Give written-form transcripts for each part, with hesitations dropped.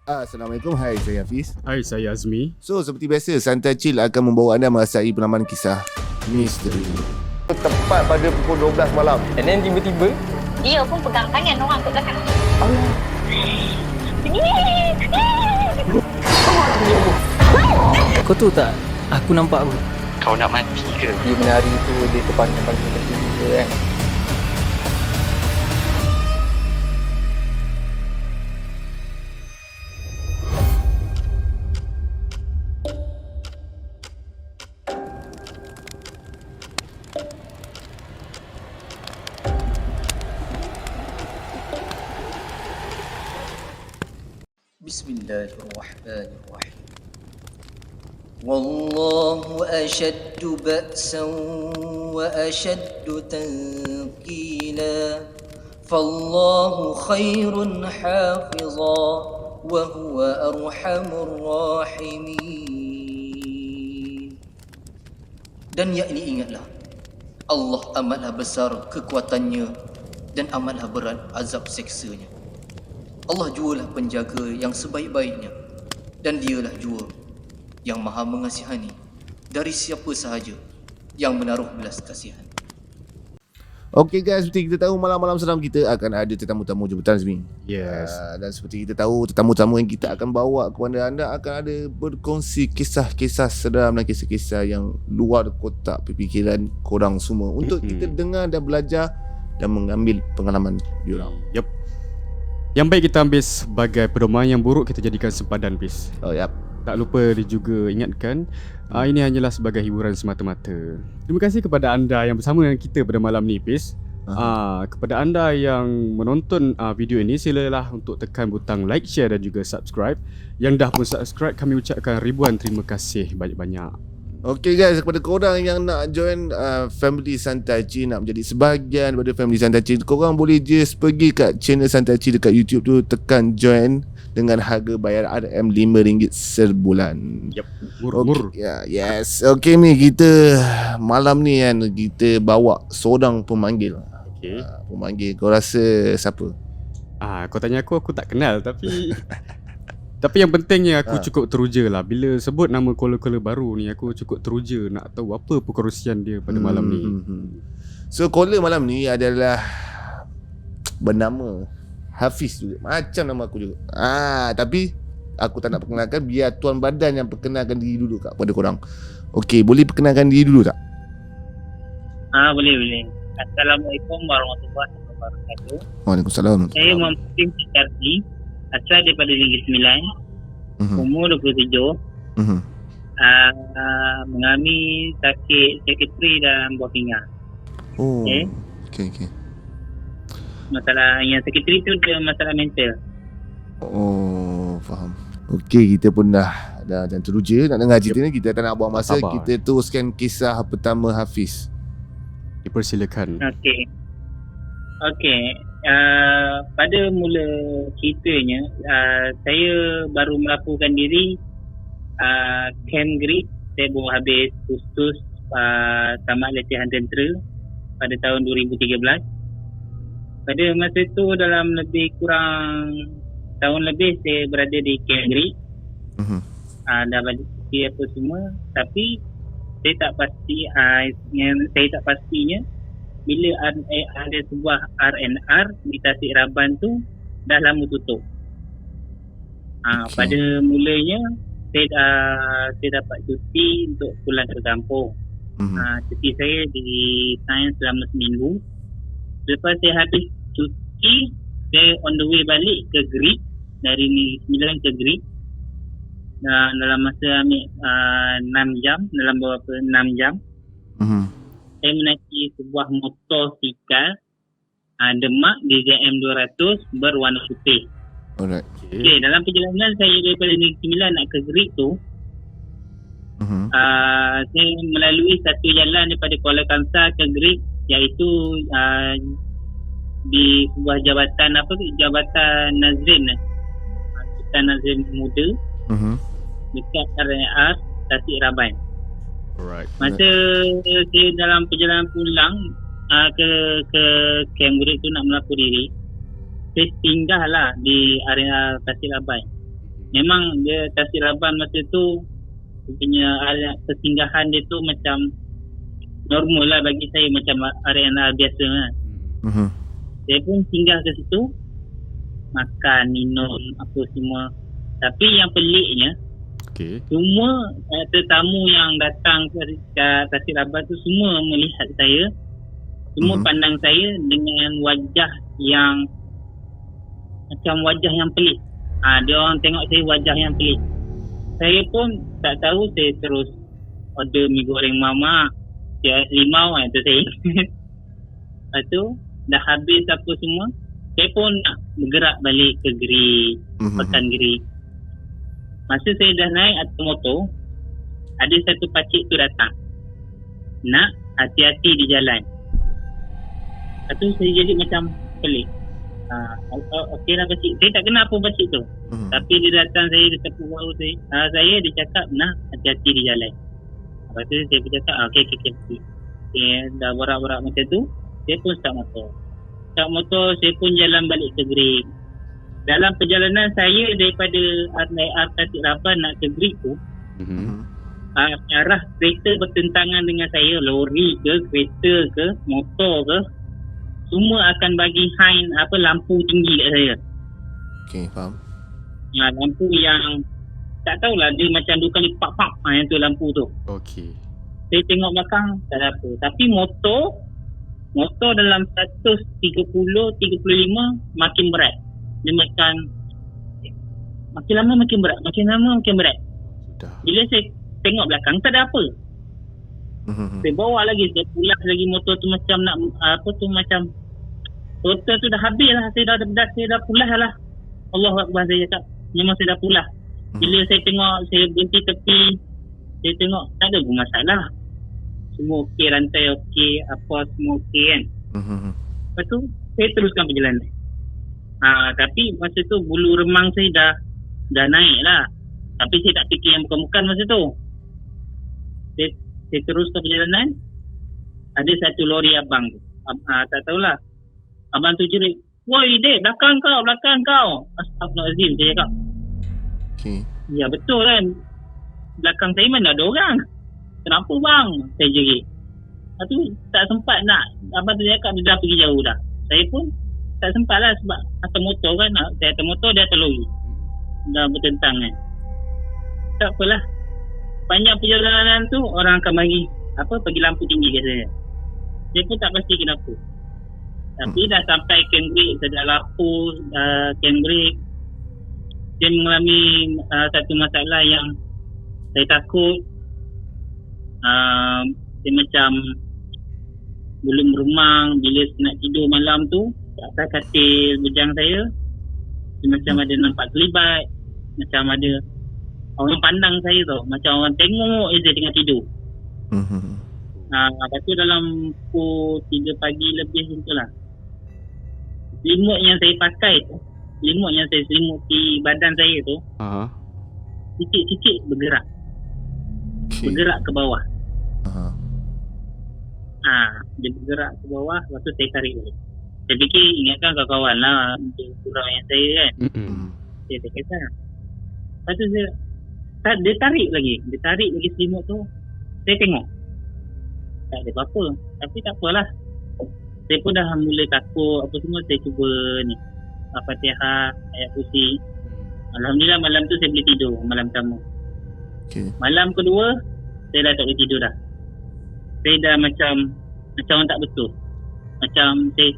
Assalamualaikum, hai saya Hafiz. Hai, saya Azmi. So, seperti biasa, Santai Chill akan membawa anda merasai penamaan kisah misteri. Tepat pada pukul 12 malam. And then tiba-tiba dia pun pegang tangan orang kat belakang. kau tahu tak, aku nampak apa? Kau nak mati ke? Dia menari tu, dia terpanjang-panjang kaki dia kan. Bismillahirrahmanirrahim. Wallahu ashaddu ba'san wa ashaddu tanqila. Fallahu khairun hafiza wa huwa arhamur rahimin. Dan yakni ingatlah, Allah amatlah besar kekuatannya dan amatlah berat azab seksanya. Allah jualah penjaga yang sebaik-baiknya, dan dialah jua yang maha mengasihani dari siapa sahaja yang menaruh belas kasihan. Okay guys, seperti kita tahu, malam-malam seram kita akan ada tetamu-tamu jemputan Azmi. Yes. Dan seperti kita tahu, tetamu-tamu yang kita akan bawa kepada anda akan ada berkongsi kisah-kisah seram dan kisah-kisah yang luar kotak pemikiran korang semua untuk kita dengar dan belajar dan mengambil pengalaman diorang. Yup. Yang baik kita ambil sebagai pedoman, yang buruk kita jadikan sempadan, Pis. Oh, yap. Tak lupa dia juga ingatkan, ini hanyalah sebagai hiburan semata-mata. Terima kasih kepada anda yang bersama dengan kita pada malam ni, Pis. Kepada anda yang menonton video ini, silalah untuk tekan butang like, share dan juga subscribe. Yang dah pun subscribe, kami ucapkan ribuan terima kasih banyak-banyak. Okay guys, kepada korang yang nak join Family Santai Chill, nak menjadi sebahagian daripada Family Santai Chill, korang boleh just pergi kat channel Santai Chill dekat YouTube tu, tekan join dengan harga bayar RM5 sebulan. Yep, murah. Okay, yes. Okay Mi, kita malam ni kan kita bawa seorang pemanggil. Okay. Pemanggil, kau rasa siapa? Kau tanya aku tak kenal tapi tapi yang pentingnya aku cukup teruja lah. Bila sebut nama caller-caller baru ni, aku cukup teruja nak tahu apa perkongsian dia pada malam ni. So caller malam ni adalah bernama Hafiz juga, macam nama aku juga. Tapi aku tak nak perkenalkan, biar tuan badan yang perkenalkan diri dulu kepada korang. Okey, boleh perkenalkan diri dulu tak? Boleh. Assalamualaikum warahmatullahi wabarakatuh. Waalaikumsalam. Saya Muhammad Syardi, asal daripada Negeri Sembilan, umur 27, mengalami sakit psikiatri dan buah pinggang. Okay. Masalah yang psikiatri tu dia masalah mental. Faham. Okey, kita pun dah dan teruja nak dengar cerita ni. Kita tak nak buang masa. Sabar. Kita teruskan kisah pertama Hafiz. Dipersilakan. Okey. Pada mula ceritanya, saya baru melaporkan diri Camp Grid. Saya baru habis kursus tamat latihan tentera pada tahun 2013. Pada masa itu dalam lebih kurang tahun lebih saya berada di Camp Grid. Dah balik apa semua, tapi saya tak pasti saya tak pastinya bila ada sebuah R&R di Tasik Raban tu dah lama tutup. Pada mulanya saya dapat cuti untuk pulang ke kampung. Cuti saya di Sains selama seminggu. Lepas saya habis cuti, saya on the way balik ke Grid, dari Negeri Sembilan ke Grid. Dalam masa ambil 6 jam, dalam beberapa 6 jam, saya menaiki sebuah motosikal Demak DZM 200 berwarna putih. Alright. Okay, dalam perjalanan saya daripada Negeri Sembilan nak ke Grid tu, saya melalui satu jalan daripada Kuala Kangsar ke Grid, iaitu di sebuah Jabatan Nazrin, Jabatan Nazrin Muda, dekat RNR Tasik Raban. Alright. Masa saya dalam perjalanan pulang ke Camp Grid tu nak melapor diri, saya singgahlah di area Tasik Raban. memang dia Tasik Raban masa tu punya persinggahan dia tu macam normal lah bagi saya, macam arena biasa kan. Saya pun singgah ke situ, makan, minum, apa semua. Tapi yang peliknya, semua tetamu yang datang ke Tasik Raban tu semua melihat saya, semua pandang saya dengan wajah yang macam wajah yang pelik. Dia orang tengok saya wajah yang pelik. Saya pun tak tahu, saya terus order mi goreng mamak, dia limau tu saya. Lepas tu dah habis apa semua, saya pun nak bergerak balik ke Gerik, makan Gerik. Masa saya dah naik atas motor, ada satu pakcik tu datang, nak hati-hati di jalan. Lepas tu saya jadi macam pelik. Okey lah pakcik, saya tak kenal apa pakcik tu. Tapi dia datang, saya dia tepuk bahu saya, dia cakap nak hati-hati di jalan. Lepas tu saya pun cakap okey. Dah borak-borak macam tu, saya pun start motor, saya pun jalan balik ke Gerik. Dalam perjalanan saya daripada Tasik Raban nak ke Gerik tu, arah kereta bertentangan dengan saya, lori ke, kereta ke, motor ke, semua akan bagi lampu tinggi kat saya. Okey, faham. Lampu yang tak tahulah, dia macam 2 kali pak yang tu lampu tu. Okey. Saya tengok belakang tak ada apa. Tapi motor dalam 130-35 makin berat. Dia makin lama makin berat. Sudah. Bila saya tengok belakang tak ada apa. Saya bawa lagi, saya pulas lagi motor tu macam nak macam total tu dah habis lah. Saya dah pulas lah. Allahu Akbar, saya cakap memang saya dah pulas. Bila saya tengok, saya berhenti tepi, saya tengok tak ada pun masalah. Semua okey, rantai okey, apa semua okey kan. Lepas tu saya teruskan perjalanan. Tapi masa tu bulu remang saya dah naik lah. Tapi saya tak fikir yang bukan-bukan masa tu. Saya teruskan perjalanan. Ada satu lori abang tu. Tak tahulah. Abang tu jerit, "Woi dek, belakang kau. Astagfirullahaladzim," saya cakap. Okay. Ya betul kan. Belakang saya mana ada orang. Kenapa bang? Saya jerit. Lepas tu tak sempat nak. Abang tu cakap dia dah pergi jauh dah. Saya pun tak sempat lah sebab atas motor kan. Saya atas motor, dia atas lori. Dah bertentang kan. Tak apalah. Panjang perjalanan tu orang akan bagi lampu tinggi kat saya. Saya pun tak pasti kenapa. Tapi dah sampai Cambridge, saya dah lapor Cambridge. Dia mengalami satu masalah yang saya takut. Dia macam belum remang. Bila nak tidur malam tu, atas katil bujang saya, dia macam ada nampak kelibat. Macam ada orang pandang saya tu, macam orang tengok je saya tengah tidur. Lepas tu dalam pukul 3 pagi lebih macam tu lah, selimut yang saya pakai tu, selimut yang saya selimuti badan saya tu, sikit-sikit bergerak. Bergerak ke bawah. Dia bergerak ke bawah. Lepas tu saya tarik balik. Saya fikir ingatkan kawan-kawan lah, kurang yang saya kan. Saya tak kisah. Lepas tu dia tarik lagi selimut tu. Saya tengok tak ada apa-apa. Tapi tak apalah, saya pun dah mula takut apa semua. Saya cuba ni Al-Fatihah, ayat kursi. Alhamdulillah malam tu saya boleh tidur. Malam pertama. Malam kedua saya dah tak boleh tidur dah. Saya dah macam orang tak betul. Macam saya,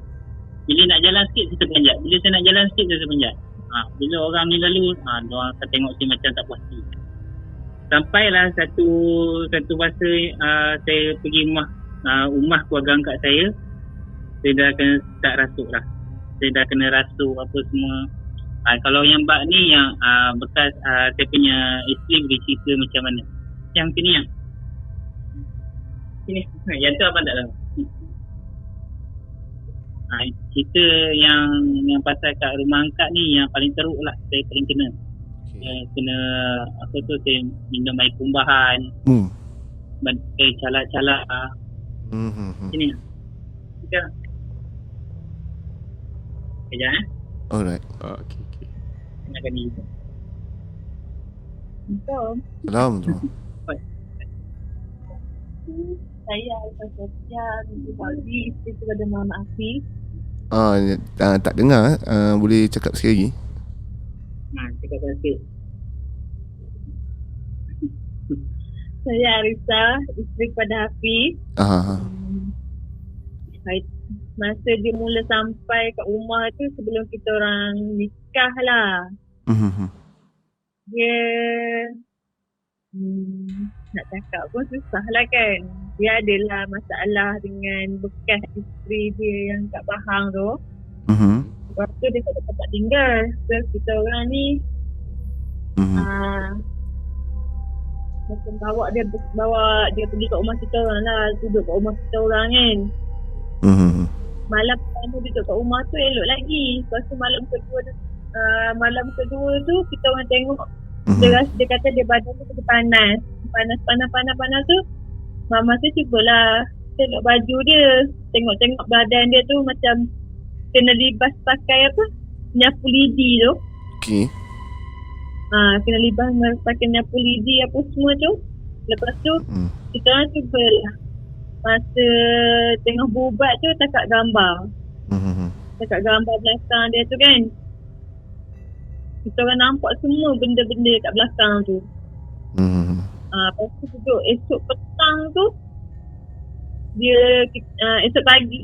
bila nak jalan sikit saya terperanjat. Bila saya nak jalan sikit saya terperanjat. Bila orang ni lalu, orang akan tengok saya macam tak puas hati. Sampailah satu masa saya pergi rumah keluarga angkat saya dah kena start rasuk lah. Saya dah kena rasuk apa semua. Kalau yang bak ni yang bekas saya punya isteri boleh cerita macam mana. Yang sini yang sini. Yang tu abang tak tahu. Cerita yang pasal kat rumah angkat ni yang paling teruk lah. Saya paling kena. Kena saya minum air kumbahan. Saya calak-calak. Sini. Sekejap. Sekejap Alright. Okay. Nak ni. Salam tu. Saya Aisyah Sofian di Bali, isteri kepada Muhammad Hafiz. Tak dengar. Boleh cakap sekali lagi? Cakap sikit. Saya Arisa, isteri kepada Hafiz. Masa dia mula sampai kat rumah tu sebelum kita orang nikah lah. Dia nak cakap pun susah lah kan. Dia adalah masalah dengan bekas isteri dia yang kat Pahang tu. Lepas tu dia tak ada tempat tinggal. So kita orang ni macam bawa dia pergi kat rumah kita orang lah. Duduk kat rumah kita orang kan. Malam pertama duduk kat rumah tu elok lagi. Lepas tu malam kedua tu kita orang tengok dia kata dia badan tu panas tu. Mama tu cubalah tengok baju dia, tengok badan dia tu macam kena libas pakai apa, nyapu lidi tu. Okey. Kena libas pakai nyapu lidi apa semua tu. Lepas tu kita orang cubalah masa tengok berubat tu takat gambar belakang dia tu kan. Kita orang nampak semua benda-benda kat belakang tu. Lepas tu duduk esok petang tu dia esok pagi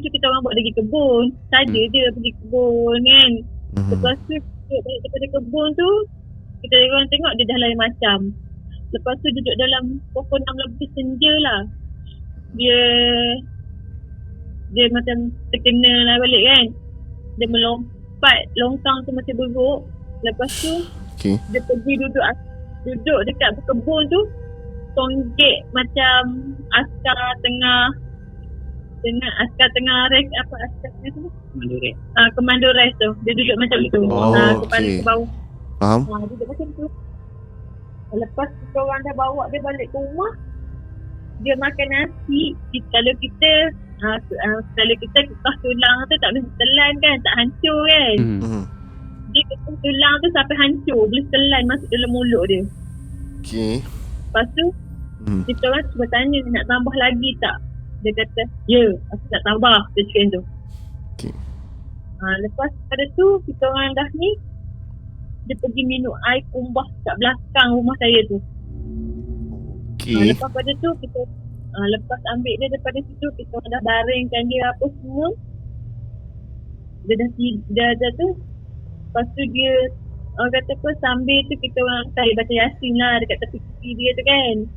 tu kita orang buat pergi kebun saja je pergi kebun kan. Lepas tu balik daripada kebun tu kita orang tengok dia dah lain macam. Lepas tu duduk dalam pukul 6 lebih senja lah dia macam terkena lah balik kan. Dia melompat longkang tu macam beruk. Lepas tu dia pergi duduk dekat kebun tu, tonggek macam askar tengah rest apa askar tu? Komando rest tu. Dia duduk macam tu. Kepala ke bawah. Faham? Dia duduk macam tu. Lepas kita orang dah bawa dia balik ke rumah, dia makan nasi. Kalau kita kupas tulang tu tak boleh telan kan, tak hancur kan. Dia kupas tulang tu sampai hancur, boleh telan masuk dalam mulut dia. Okey. Lepas tu kita orang cuba tanya nak tambah lagi tak. Dia kata ya, aku nak tambah. Dia cakap tu. Okey. Lepas pada tu kita orang dah ni, dia pergi minum air kumbah kat belakang rumah saya tu. Okey. Lepas pada tu kita lepas ambil dia daripada situ, kita dah baringkan dia apa semua. Dia dah tu. Lepas tu dia orang kata apa, sambil tu kita orang saya baca Yasin lah dekat tepi dia tu kan.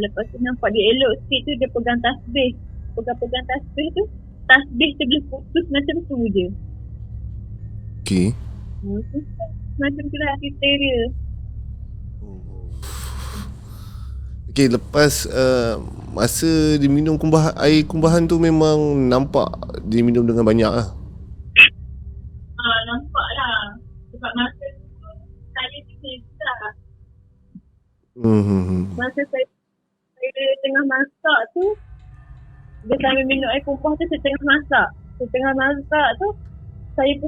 Lepas tu nampak dia elok sikit tu, dia pegang tasbih. Pegang tasbih tu, tasbih tu boleh putus macam tu je. Okey. Macam tu lah cerita dia. Okey, lepas masa dia minum air kumbahan tu memang nampak dia minum dengan banyak lah. Nampak lah. Sebab masa saya cerita. Masa saya tengah masak tu, dia sambil minum air kumpah tu, saya tengah masak. Tu, saya pun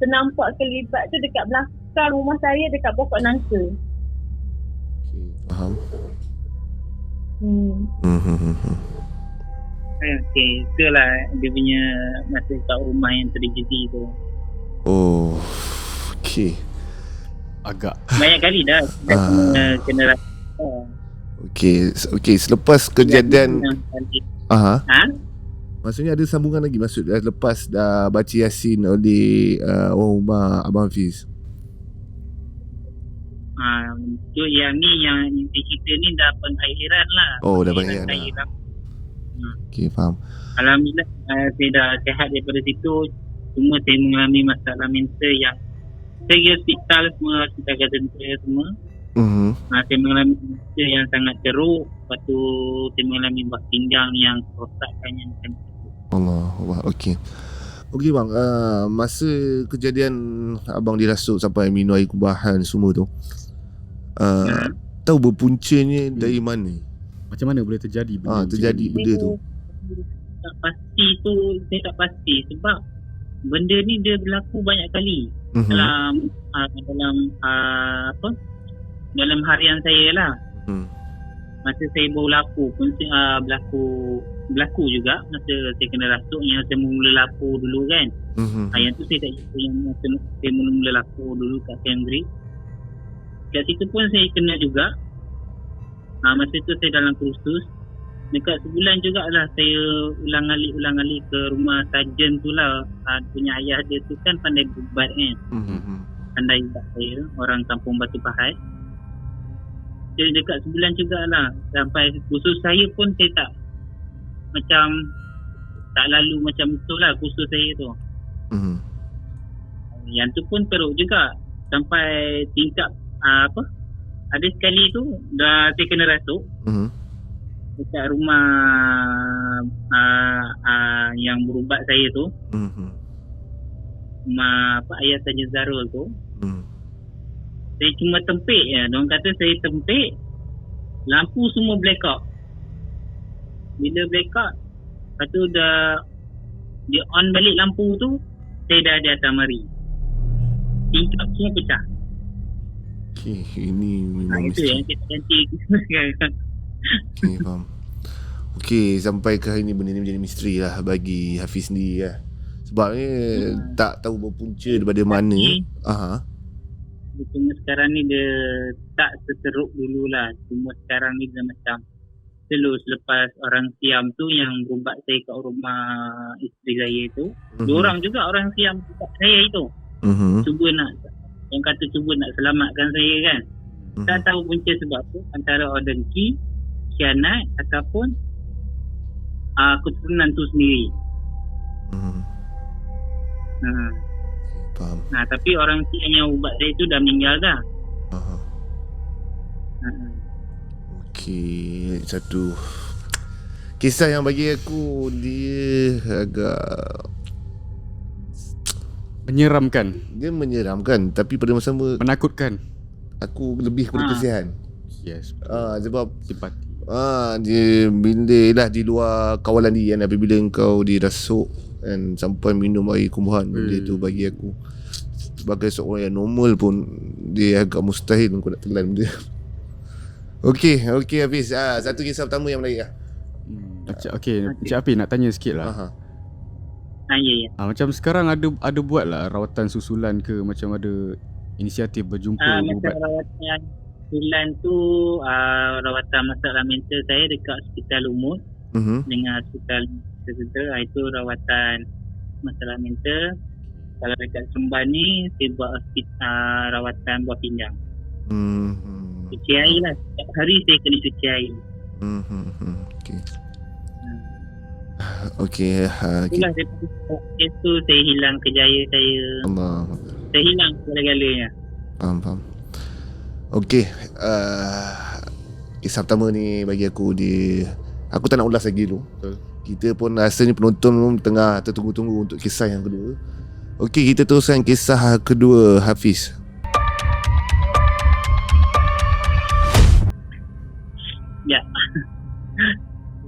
ternampak kelibat tu dekat belakang rumah saya, dekat pokok nangka. Okey, faham. Okey, itulah dia punya masa kat rumah yang terjadi tu. Oh, okey. Agak Banyak kali dah kena rasa. Okey, selepas kejadian maksudnya ada sambungan lagi, maksud lepas dah baca Yasin oleh rumah Abang Hafiz. Tu yang ni yang kita ni dah pengakhiran lah. Oh, dah pengakhiran lah. Okey, faham. Alhamdulillah saya dah sihat daripada situ. Cuma saya mengalami masalah mental yang saya hospital semua, hospital Gadenta semua. Saya mengalami mental yang sangat teruk. Lepas tu saya mengalami buah pinggang yang kerosakan yang macam tu. Allah, okey. Okey bang, masa kejadian abang dirasuk sampai minum air kubahan semua tu, tahu berpuncanya dari mana? macam mana boleh terjadi benda Terjadi benda tu? Tak pasti tu, saya tak pasti sebab benda ni dia berlaku banyak kali dalam dalam harian saya lah. Masa saya baru laku pun berlaku juga masa saya kena rasuk yang saya mula laku dulu kan. Yang tu saya tak jumpa yang masa saya mula laku dulu kat Cambridge. Kat situ pun saya kena juga. Masa tu saya dalam kursus. Dekat sebulan jugalah saya ulang-alik ke rumah sarjan tu lah. Punya ayah dia tu kan pandai berubat kan. Pandai ubat saya, orang kampung Batu Pahat. Jadi dekat sebulan jugalah. Sampai kursus saya pun saya tak lalu macam tu lah kursus saya tu. Yang tu pun teruk juga. Sampai tingkap ada sekali tu dah saya kena rasuk. Dekat rumah yang berubat saya tu. Rumah ayah Saja Zarul tu. Saya cuma tempik je. Diorang kata saya tempik, lampu semua blackout. Bila blackout, lepas tu dia on balik lampu tu, saya dah di atas mari. Tingkap semua pecah. Okay, ini memang Itu yang kita ganti sekarang. Okay, faham. Okay, sampai ke hari ni benda ni menjadi misteri lah bagi Hafiz sendiri lah. Sebabnya tak tahu berpunca daripada mana. Cuma sekarang ni dia tak seteruk dululah. Cuma sekarang ni dia macam selepas orang Siam tu yang berubat saya kat rumah isteri saya tu. Dua orang juga orang Siam berubat saya itu. Cuba nak selamatkan saya kan. Tak tahu punca sebab tu, antara orang dengki, khianat ataupun keturunan tu sendiri. Faham. Tapi orang Siam yang ubat saya tu dah meninggal dah. Okey, satu kisah yang bagi aku dia agak menyeramkan. Dia menyeramkan tapi pada masa sama Menakutkan. aku lebih kepada kesian. Yes. Sebab Simpati. dia bila lah di luar kawalan dia kan, apabila kau dirasuk dan sampai minum air kumbahan, benda tu bagi aku sebagai seorang yang normal pun dia agak mustahil kau nak telan benda. Okey Hafiz. Satu kisah pertama yang menarik lah. Encik Afi nak tanya sikit lah. Ya. Macam sekarang ada buat lah rawatan susulan ke, macam ada inisiatif berjumpa Macam ubat. rawatan susulan tu, rawatan masalah mental saya dekat Hospital Umut dengan Hospital Mental. Itu rawatan masalah mental. Kalau dekat Semban ni saya buat rawatan buah pinggang. Cuci air lah. Setiap hari saya kena cuci air. Okey. Itulah daripada kes tu saya hilang kejayaan saya. Allah. Saya hilang segala-galanya. Faham. Okey. Kisah pertama ni bagi aku aku tak nak ulas lagi dulu. Kita pun rasanya penonton pun tengah tertunggu-tunggu untuk kisah yang kedua. Okey, kita teruskan kisah kedua Hafiz. Ya.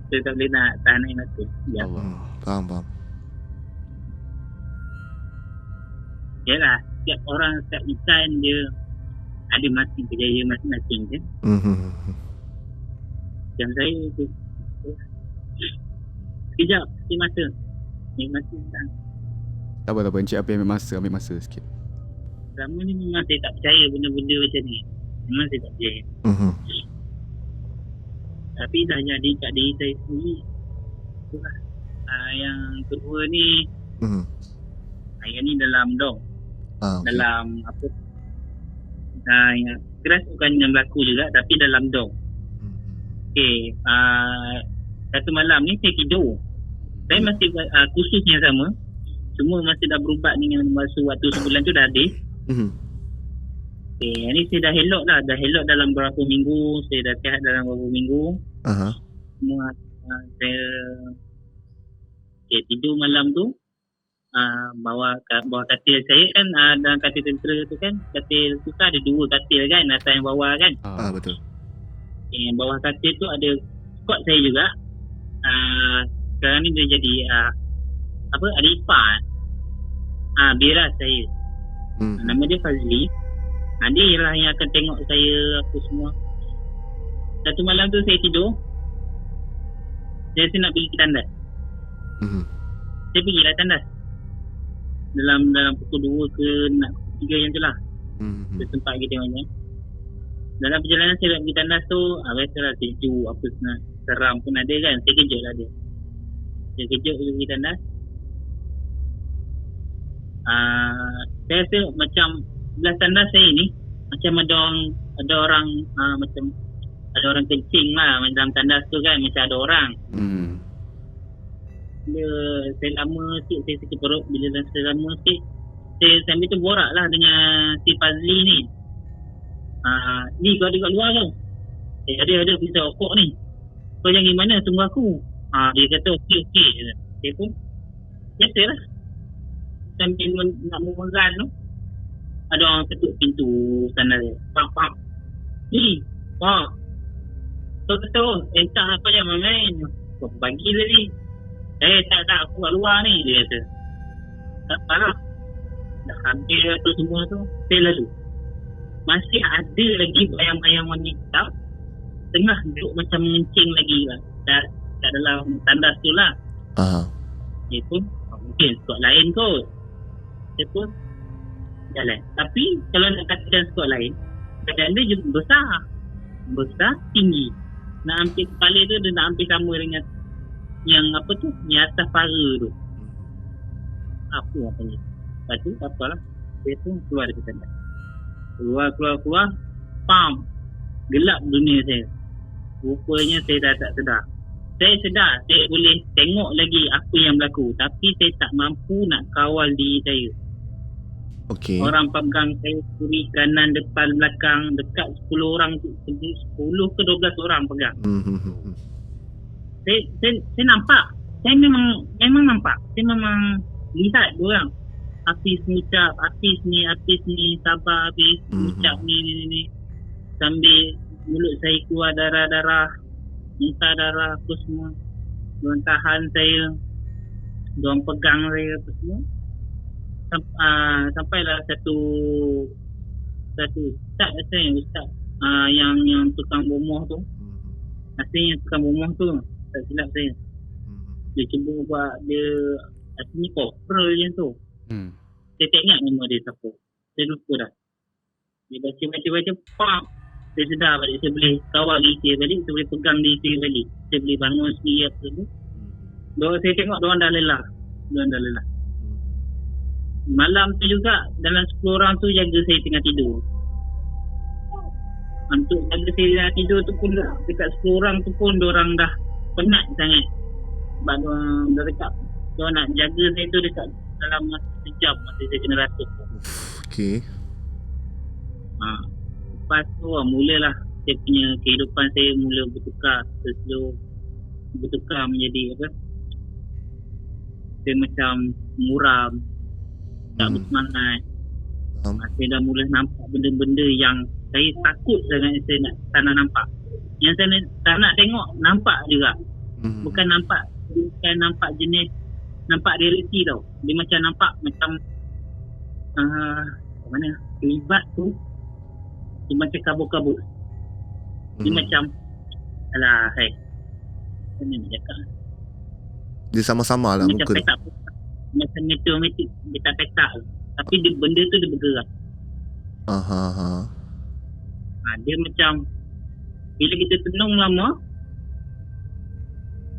Saya tak boleh nak tahan air mata. Ya. Faham. Yalah, setiap orang, setiap insan dia ada masing kejayaan masing-masing kan. Yang saya tu sekejap, ambil masa. Ambil masa kan. Tak apa, Encik Afi ambil masa sikit. Selama ni memang saya tak percaya benda-benda macam ni. Memang saya tak percaya. Tapi dah jadi kat diri saya sendiri. Itulah. Yang kedua ni, yang ni dalam dom. Dalam apa, yang keras bukan yang berlaku juga, tapi dalam dom. Okay, satu malam ni saya tidur. Saya masih kursus yang sama. Cuma masih dah berubat dengan masa waktu sebulan tu dah habis. Okay, yang ni saya dah elok lah. Dah elok dalam beberapa minggu. Saya dah sihat dalam beberapa minggu. Semua saya tidur malam tu. Bawah katil saya kan, dalam katil tentera tu kan, katil tu kan ada dua katil kan, atas yang bawah kan. Betul. Yang bawah katil tu ada skot saya juga. Sekarang ni dia jadi ada ipar. Biras saya. Nama dia Fazli. Dia lah yang akan tengok saya apa semua. Satu malam tu saya tidur. Saya nak pergi ke tandas. Saya pergilah tandas. Dalam pukul 2 ke nak 3 yang tu lah. Saya sempat pergi tengoknya. Dalam perjalanan saya nak pergi tandas tu, biasalah sejuk apa seram pun ada kan. Saya kejut lah dia. Saya kejut pergi tandas. Saya rasa macam belah tandas saya ni macam ada orang macam ada orang kencing lah dalam tandas tu kan, macam ada orang. Bila saya lama sikit, saya sakit perut. Bila saya lama sikit, saya sambil tu borak lah dengan si Fazli ni. Ni kau ada kat luar tau. Ada pisau rokok ni. Kau jangan pergi mana, tunggu aku. Dia kata okey. Saya pun biasalah. Sambil nak memeran tu, ada orang ketuk pintu sana dia. Pam. Ni, kau kata, entah apa je main. Kau bagi dia ni. Tak, aku kat luar ni, dia kata. Tak parah. Dah habis tu semua tu, saya lalu. Masih ada lagi bayang-bayang warna hitam tengah duduk macam mengencing lagi lah. Kat dalam tandas tu lah. Dia pun, mungkin skot lain kot. Dia pun jalan. Tapi kalau nak katakan skot lain, badan dia juga besar, tinggi. Nak ambil kepala tu, dia nak ambil sama dengan yang apa tu, yang atas para tu. Apa ni? Lepas tu, apalah. Dia pun keluar dari tandas. Keluar. Pam. Gelap dunia saya. Rupanya saya dah tak sedar. Saya sedar, saya boleh tengok lagi apa yang berlaku. Tapi saya tak mampu nak kawal diri saya. Okey. Orang pegang saya kiri, kanan, depan, belakang. Dekat 10 orang, 10 ke 12 orang pegang. Saya nampak. Saya memang nampak. Saya memang lihat diorang. Hafiz mengucap, Hafiz ni, sabar Hafiz, mengucap ni. Sambil mulut saya keluar darah-darah, muntah darah apa semua. Diorang tahan saya, diorang pegang saya apa semua. Sampailah satu ustaz yang tukang bomoh tu. Rasanya tukang bomoh tu, tak silap saya. Dia cuba buat dia aslinya corporal je tu. Saya tak ingat nama dia siapa. Saya lupa dah. Dia baca, pam. Saya sedar balik. Saya boleh kawal diri saya balik. Saya boleh pegang diri saya balik. Saya boleh bangun sendiri apa tu. Saya tengok diorang dah lelah. Malam tu juga, dalam 10 orang tu jaga saya tengah tidur. Untuk jaga saya tengah tidur tu pun, dekat 10 orang tu pun diorang dah penat sangat. Sebab diorang dah dekat, diorang nak jaga saya tu dekat dalam masa sejam masa saya kena ratus. Okey. Lepas tu mulalah saya punya kehidupan saya mula bertukar. Bertukar menjadi apa? Saya macam muram, tak bersemangat. Saya dah mula nampak benda-benda yang saya takut sangat saya tak nak nampak. Yang saya tak nak tengok, nampak juga. Bukan nampak jenis, nampak realiti tau. Dia macam nampak macam mana libat tu, dia macam kabut-kabut. Dia macam alah macam nak cakap, dia sama-sama lah macam muka petak, macam meteor petak. Tapi benda tu dia bergerak. Dia macam bila kita tenung lama,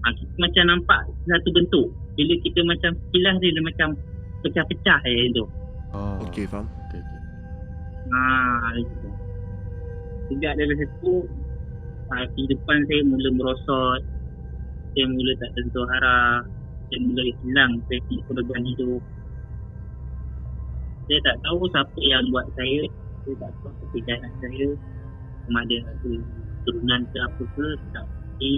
kita macam nampak satu bentuk. Bila kita macam kilas dia macam pecah-pecah tu. Okey, faham. Okay. Itu. Sejak dari situ, kehidupan saya mula merosot. Saya mula tak tentu arah. Saya mula hilang teknik perubahan hidup. Saya tak tahu siapa yang buat saya. Saya tak tahu kebijakan saya. Sama ada turunan ke apa ke, tak pasti.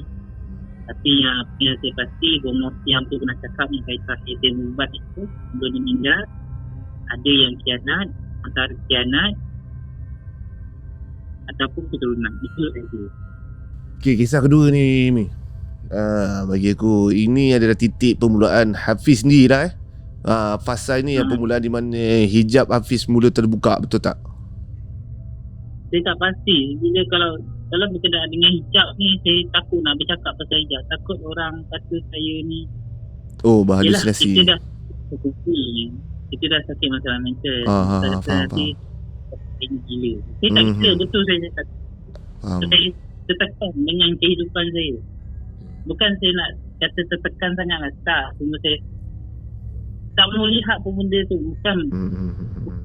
Tapi yang saya pasti, Bomoh yang tu pernah cakap yang kaitan saya membuat itu sebelum meninggal. Ada yang kianat, antara kianat ataupun keturunan. Itu saja. Okey, kisah kedua ni Mi. Bagi aku ini adalah titik permulaan Hafiz ni lah fasa ini yang permulaan di mana hijab Hafiz mula terbuka, betul tak? Saya tak pasti. Bila kalau berkenaan dengan hijab ni, saya takut nak bercakap pasal hijab. Takut orang kata saya ni. Oh, Yelah, berhalusinasi. kita dah sakit masalah mental. Faham. Nanti ini gila. Saya tak kira betul saya tak. Faham. Saya tertekan dengan kehidupan saya. Bukan saya nak kata tertekan sangat lah. Tak. Cuma saya tak mau lihat pun benda tu. Bukan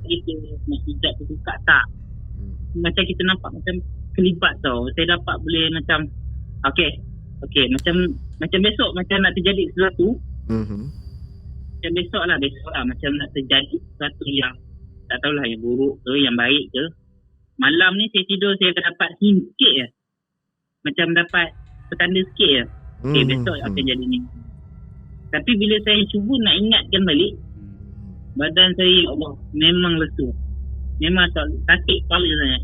kita nak hijab tu buka. Tak. Macam kita nampak macam kelibat tau. Saya dapat boleh macam Okay, macam besok macam nak terjadi sesuatu. Macam besok lah macam nak terjadi sesuatu yang tak tahulah yang buruk ke, yang baik ke. Malam ni saya tidur, saya akan dapat hint sikit je. Macam dapat petanda sikit je. Okay, besok akan jadi ni. Tapi bila saya cuba nak ingatkan balik, badan saya, ya Allah, memang lesu. Memang sakit kepala sangat.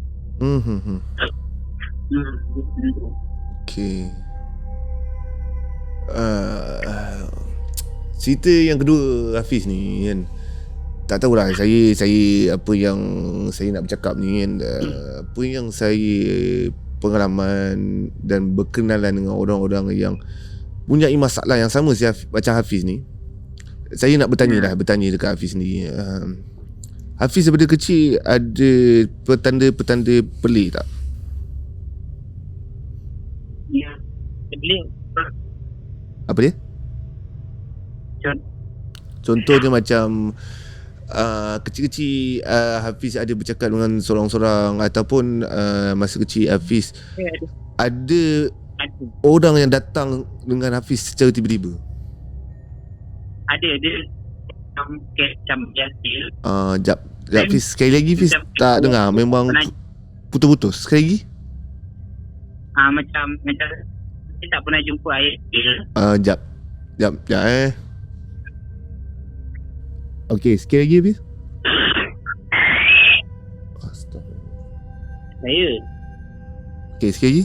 Okay. Cerita yang kedua Hafiz ni kan, tak tahulah saya apa yang saya nak bercakap ni kan, apa yang saya pengalaman dan berkenalan dengan orang-orang yang punya masalah yang sama macam Hafiz ni. Saya nak bertanya dekat Hafiz ni. Hafiz daripada kecil ada petanda-petanda pelik tak? Ya, pelik. Apa dia? Contohnya macam kecil-kecil Hafiz ada bercakap dengan seorang-seorang, ataupun masa kecil Hafiz ada orang yang datang dengan Hafiz secara tiba-tiba. Ada dia macam biasa. Jap Fiz, sekali lagi Fiz, tak dengar, memang putus-putus. Sekali lagi. Macam saya tak pernah jumpa ayah dia. Jap Okey, sekali lagi Fiz. Saya. Okey, sekali lagi.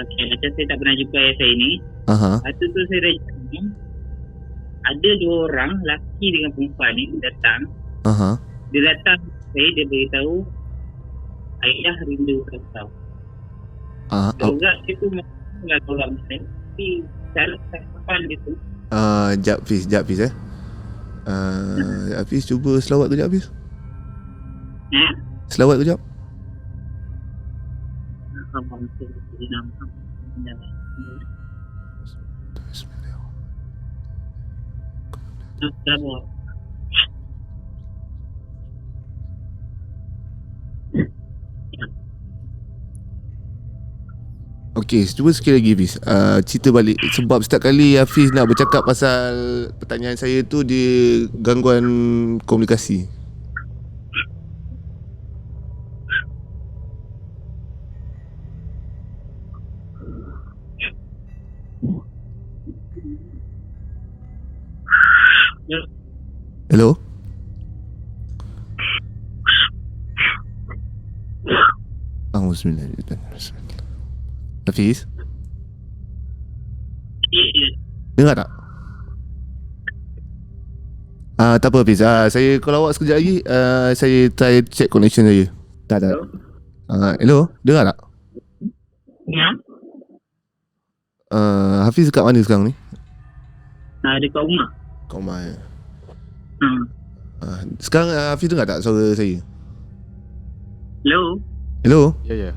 Okey, macam saya tak pernah jumpa ayah saya ni. Lepas tu saya rasa ada dua orang, lelaki dengan perempuan ni datang. Dia datang, dia beritahu ayah rindu kau. Orang itu macam orang lain. Tapi cara cakapan dia tu. Jap Fiz Hafiz cuba selawat kejap Hafiz. Selawat kejap. Okey, cuba sekali lagi Hafiz. Cerita balik. Sebab setiap kali Hafiz nak bercakap pasal pertanyaan saya tu, dia gangguan komunikasi. Hello? Bismillahirrahmanirrahim. Hafiz? Dengar tak? Tak apa Hafiz. Saya call awak sekejap lagi. Saya try check connection saya. Tak. Hello? Dengar tak? Ya. Hafiz kat mana sekarang ni? Dekat rumah. Kat rumah ya. Sekarang Hafiz dengar tak suara saya? Hello? Ya.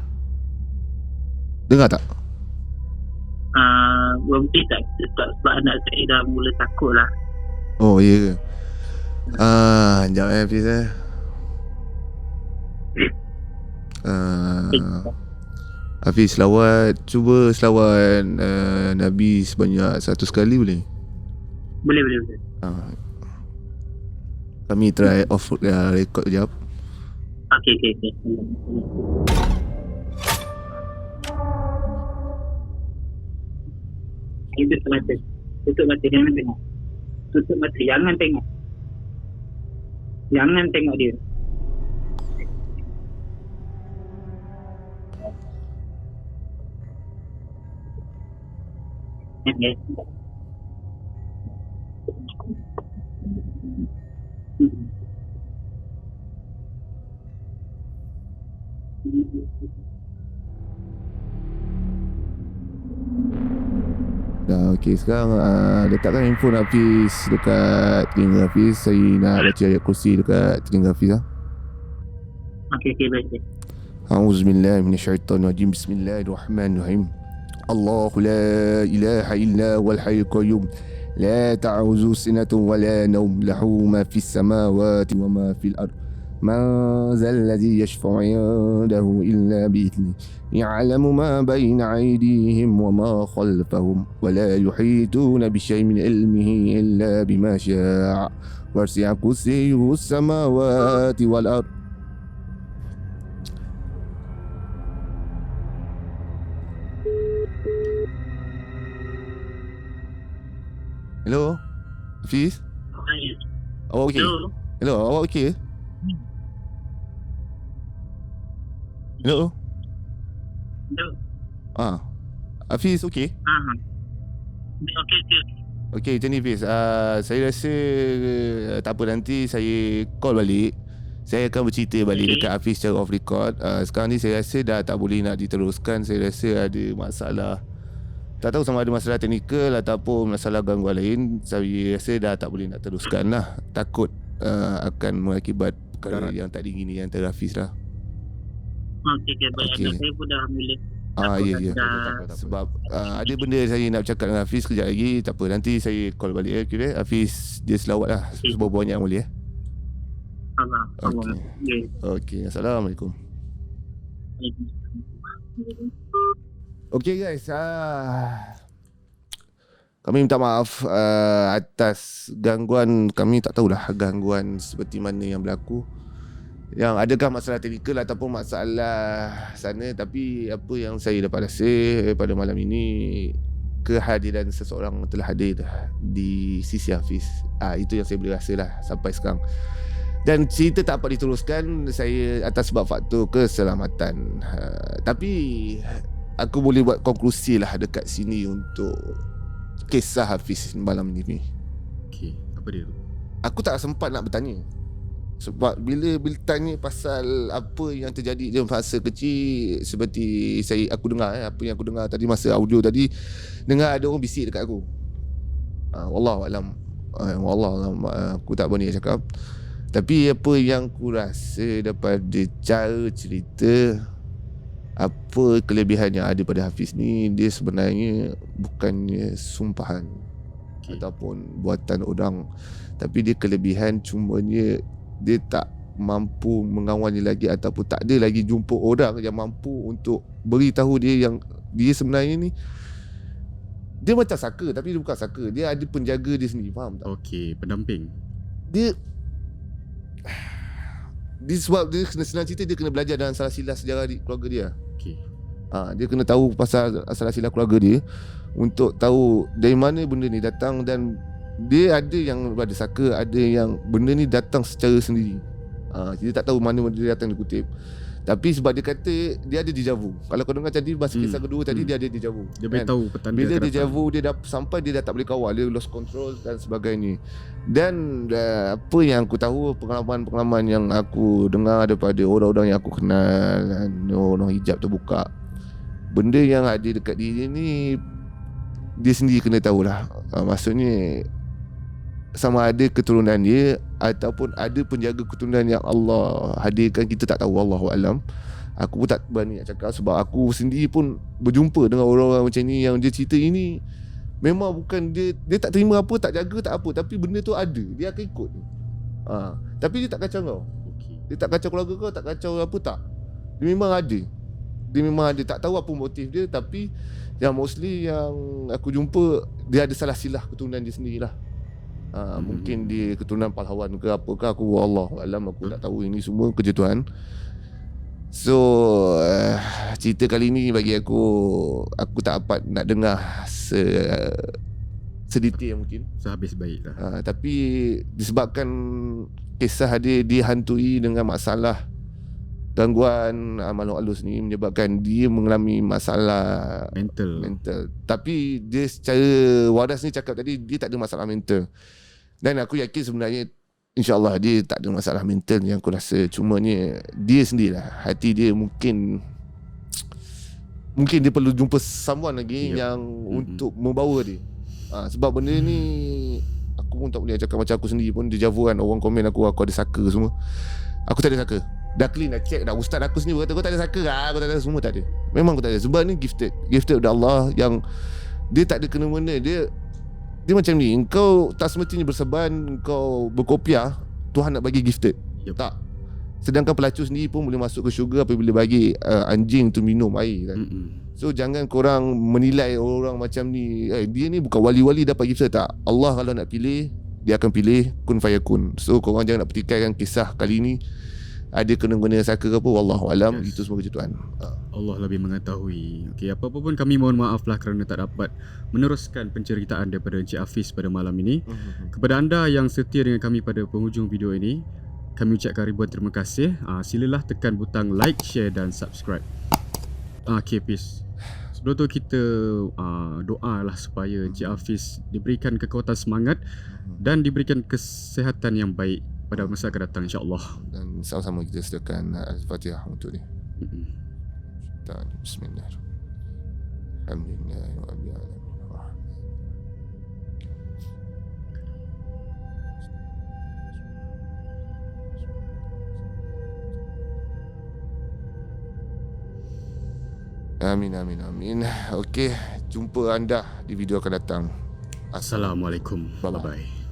Dengar tak? Berhenti tak sebab anak saya dah mula takut lah. Oh ya ke? Sekejap Hafiz Hafiz selawat. Cuba selawat Nabi sebanyak 100 kali boleh? Boleh. Kami try off record sekejap. Okay. Tutup mata, jangan tengok. Tutup mata, jangan tengok dia. Dah okey, sekarang letakkan handphone Hafiz dekat telinga Hafiz. Saya nak baca ayat kursi dekat telinga Hafiz. Okey, baik. A'udzubillahi minasyaitonirrajim. Bismillahirrahmanirrahim. Allahu la ilaha illa huwal hayyul qayyum. La ta'uzu sinatun wa la nawm. Lahu ma fis samawati wa ma fil ard. Man zal ladzi yashfa'u 'indahu illa bi'idhnihi. Ya'lamu ma baina aydihim wa ma khalfahum wa la yuhituna bi syai'in min ilmihi illa bima syaa'. Wasi'a kursiyyuhu as-samawati wal ard. Hello, Hafiz? Awak okey? Hello, awak okey? Hello? Hafiz okey? Okey. Okey, macam ni Hafiz. Saya rasa tak apa, nanti saya call balik. Saya akan bercerita balik dekat Hafiz secara off record. Sekarang ni saya rasa dah tak boleh nak diteruskan. Saya rasa ada masalah. Tak tahu sama ada masalah teknikal ataupun masalah gangguan lain. Saya rasa dah tak boleh nak teruskan lah. Takut akan mengakibat perkara yang tak diingini antara Hafiz lah. Okey, baik. Okey. Saya pun dah mula. Ya. Sebab ada benda saya nak bercakap dengan Hafiz kejap lagi. Tak apa, nanti saya call balik. Okay, Hafiz dia selawat lah. Sebab banyak boleh. Okey. Assalamualaikum. Okey guys, kami minta maaf atas gangguan. Kami tak tahulah gangguan seperti mana yang berlaku. Yang adakah masalah teknikal ataupun masalah sana. Tapi apa yang saya dapat rasa pada malam ini, kehadiran seseorang telah hadir di sisi Hafiz. Itu yang saya boleh rasa lah sampai sekarang. Dan cerita tak dapat diteruskan saya atas sebab faktor keselamatan. Tapi aku boleh buat konklusi lah dekat sini untuk kisah Hafiz malam ni. Okey, apa dia tu? Aku tak sempat nak bertanya. Sebab bila tanya pasal apa yang terjadi dalam fasa kecil, seperti aku dengar apa yang aku dengar tadi masa audio tadi, dengar ada orang bisik dekat aku. Wallahualam. Wallahualam, aku tak berani cakap. Tapi apa yang aku rasa daripada cara cerita, apa kelebihan yang ada pada Hafiz ni, dia sebenarnya bukannya sumpahan ataupun buatan orang. Tapi dia kelebihan cumanya dia tak mampu mengawalnya lagi, ataupun tak ada lagi jumpa orang yang mampu untuk beritahu dia yang dia sebenarnya ni, dia macam saka tapi dia bukan saka. Dia ada penjaga dia sendiri, faham tak? Okey, pendamping. Dia sebab dia kena, senang cerita, dia kena belajar dalam salah-silah sejarah keluarga dia. Okey. Dia kena tahu pasal salah-silah keluarga dia untuk tahu dari mana benda ni datang. Dan dia ada yang ada saka, ada yang benda ni datang secara sendiri. Kita tak tahu mana dia datang dikutip. Tapi sebab dia kata dia ada deja vu. Kalau kau dengar tadi masa kisah kedua tadi, dia ada deja vu. Dia boleh tahu petanda. Bila deja vu dia dah sampai, dia dah tak boleh kawal, dia lost control dan sebagainya. Dan apa yang aku tahu, pengalaman-pengalaman yang aku dengar daripada orang-orang yang aku kenal, orang hijab terbuka, benda yang ada dekat dia ni, dia sendiri kena tahulah. Maksudnya sama ada keturunan dia ataupun ada penjaga keturunan yang Allah hadirkan, kita tak tahu, Allahualam. Aku pun tak berani nak cakap sebab aku sendiri pun berjumpa dengan orang-orang macam ni yang dia cerita ini. Memang bukan dia tak terima apa, tak jaga, tak apa, tapi benda tu ada, dia akan ikut. Tapi dia tak kacau kau. Dia tak kacau keluarga kau, tak kacau apa, tak. Dia memang ada. Dia memang ada, tak tahu apa motif dia. Tapi yang mostly yang aku jumpa, dia ada salah silah keturunan dia sendirilah. Mungkin dia keturunan pahlawan ke apakah, aku Allahualam, aku tak tahu. Ini semua kerja Tuhan. So cerita kali ni bagi aku tak dapat nak dengar sedetail mungkin, sehabis baik lah. Tapi disebabkan kisah dia dihantui dengan masalah gangguan makhluk halus ni, menyebabkan dia mengalami masalah mental. Tapi dia secara waras ni cakap tadi dia tak ada masalah mental. Dan aku yakin sebenarnya InsyaAllah dia tak ada masalah mental yang aku rasa. Cumanya dia sendirilah, hati dia mungkin dia perlu jumpa someone lagi yang untuk membawa dia. Sebab benda ni aku pun tak boleh cakap macam aku sendiri pun deja vu kan. Orang komen aku ada saka semua. Aku tak ada saka. Dah clean, dah check dah. Ustaz aku sendiri kata kau tak ada saka lah. Aku tak ada, semua tak ada. Memang aku tak ada. Sebab ni gifted dari Allah yang dia tak ada kena-mena. Dia macam ni, engkau tak semestinya berseban, engkau berkopiah, Tuhan nak bagi gifted. Tak. Sedangkan pelacur sendiri pun boleh masuk ke syurga apabila bagi anjing tu minum air kan. So jangan korang menilai orang macam ni, dia ni bukan wali-wali dapat gifted. Tak. Allah kalau nak pilih, dia akan pilih kun fayakun. So korang jangan nak pertikaikan kisah kali ni ada kena-kena saka ke apa, wallahu alam. Itu semua kerja Tuhan. Allah lebih mengetahui. Okey, apa-apa pun kami mohon maaf lah kerana tak dapat meneruskan penceritaan daripada Encik Hafiz pada malam ini. Kepada anda yang setia dengan kami pada penghujung video ini, kami ucapkan ribuan terima kasih. Silalah tekan butang like, share dan subscribe. Okay, peace. Sebelum tu kita doalah supaya Encik Hafiz diberikan kekuatan semangat dan diberikan kesihatan yang baik pada masa akan datang, insya-Allah. Dan sama-sama kita sediakan Al-Fatihah untuk dia. Bismillahirrahmanirrahim. Alhamdulillahirabbil alamin. Amin, amin, amin. Okey, jumpa anda di video akan datang. Assalamualaikum. Bye-bye. Bye-bye.